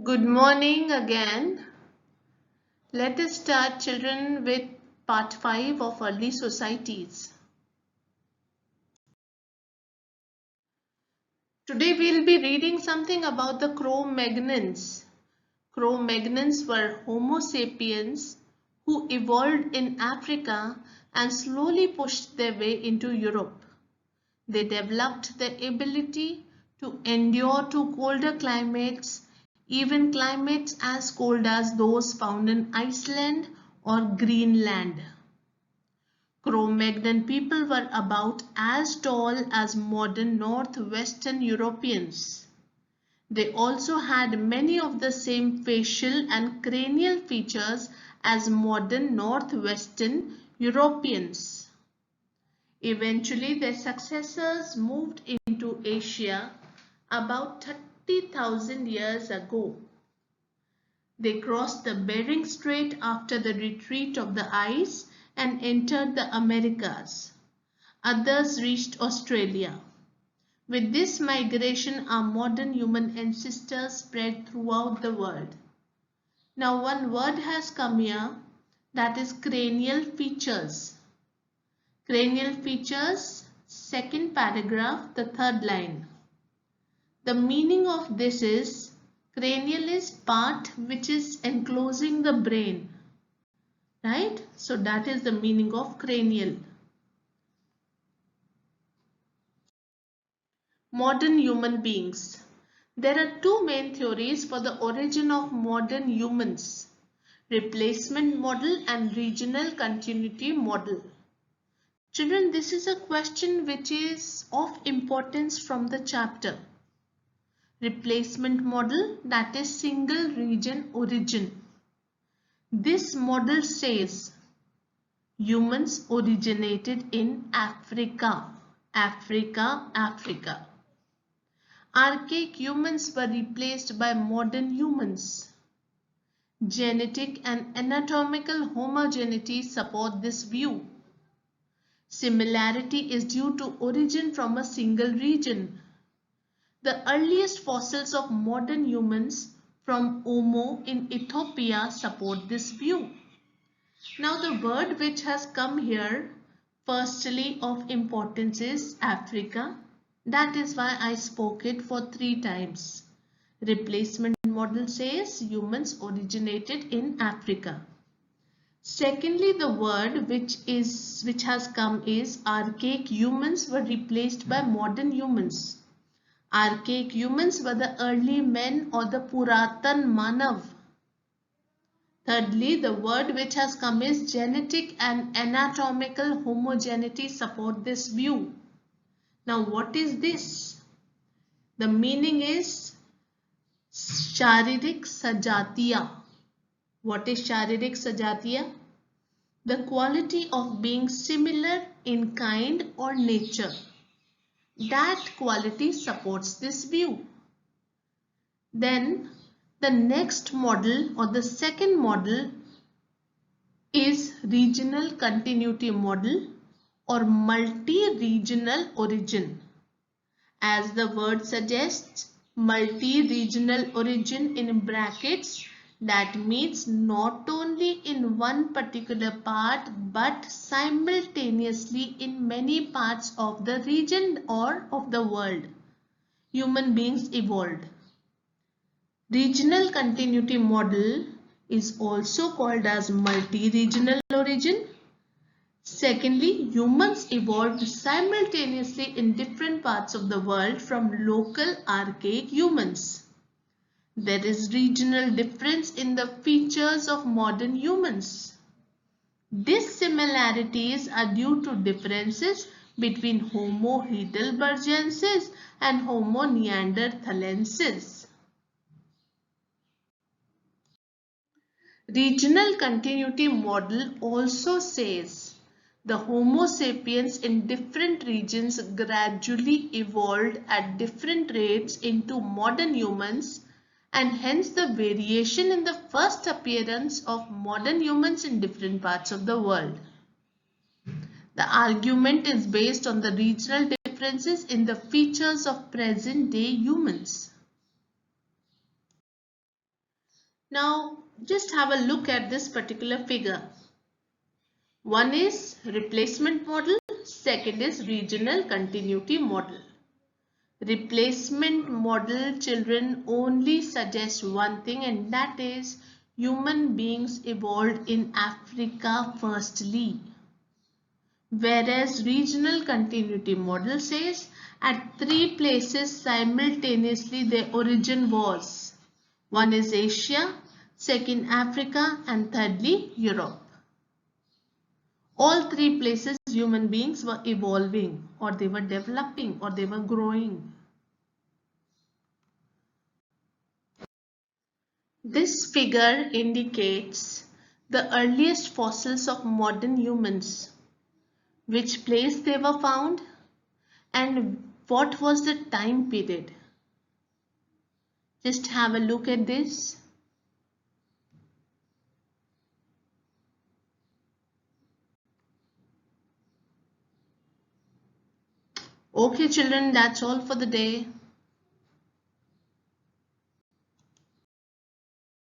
Good morning again. Let us start, children, with part 5 of early societies. Today we'll be reading something about the Cro-Magnons. Cro-Magnons were Homo sapiens who evolved in Africa and slowly pushed their way into Europe. They developed the ability to endure to colder climates, even climates as cold as those found in Iceland or Greenland. Cro-Magnon people were about as tall as modern northwestern Europeans. They also had many of the same facial and cranial features as modern northwestern Europeans. Eventually, their successors moved into Asia about 30,000 years ago. They crossed the Bering Strait after the retreat of the ice and entered the Americas. Others reached Australia. With this migration, our modern human ancestors spread throughout the world. Now one word has come here, that is cranial features. Cranial features, second paragraph, the third line. The meaning of this is cranial is part which is enclosing the brain, right? So that is the meaning of cranial. Modern human beings. There are two main theories for the origin of modern humans: replacement model and regional continuity model. Children, this is a question which is of importance from the chapter. Replacement model, that is single region origin. This model says humans originated in Africa. Africa. Archaic humans were replaced by modern humans. Genetic and anatomical homogeneity support this view. Similarity is due to origin from a single region. The earliest fossils of modern humans from Omo in Ethiopia support this view. Now the word which has come here firstly of importance is Africa. That is why I spoke it for 3 times. Replacement model says humans originated in Africa. Secondly, the word which has come is archaic humans were replaced by modern humans. Archaic humans were the early men or the Puratan Manav. Thirdly, the word which has come is genetic and anatomical homogeneity support this view. Now what is this? The meaning is Sharirik Sajatiya. What is Sharirik Sajatiya? The quality of being similar in kind or nature. That quality supports this view. Then the next model or the second model is regional continuity model or multi-regional origin. As the word suggests, multi-regional origin in brackets, that means not only in one particular part but simultaneously in many parts of the region or of the world. Human beings evolved. Regional continuity model is also called as multi-regional origin. Secondly, humans evolved simultaneously in different parts of the world from local archaic humans. There is regional difference in the features of modern humans. These similarities are due to differences between Homo heidelbergensis and Homo neanderthalensis. Regional continuity model also says the Homo sapiens in different regions gradually evolved at different rates into modern humans, and hence the variation in the first appearance of modern humans in different parts of the world. The argument is based on the regional differences in the features of present-day humans. Now just have a look at this particular figure. One is replacement model, second is regional continuity model. Replacement model, children, only suggests one thing, and that is human beings evolved in Africa firstly. Whereas regional continuity model says at three places simultaneously their origin was. One is Asia, second Africa, and thirdly Europe. All three places human beings were evolving, or they were developing, or they were growing. This figure indicates the earliest fossils of modern humans, which place they were found, and what was the time period. Just have a look at this. Okay children, that's all for the day.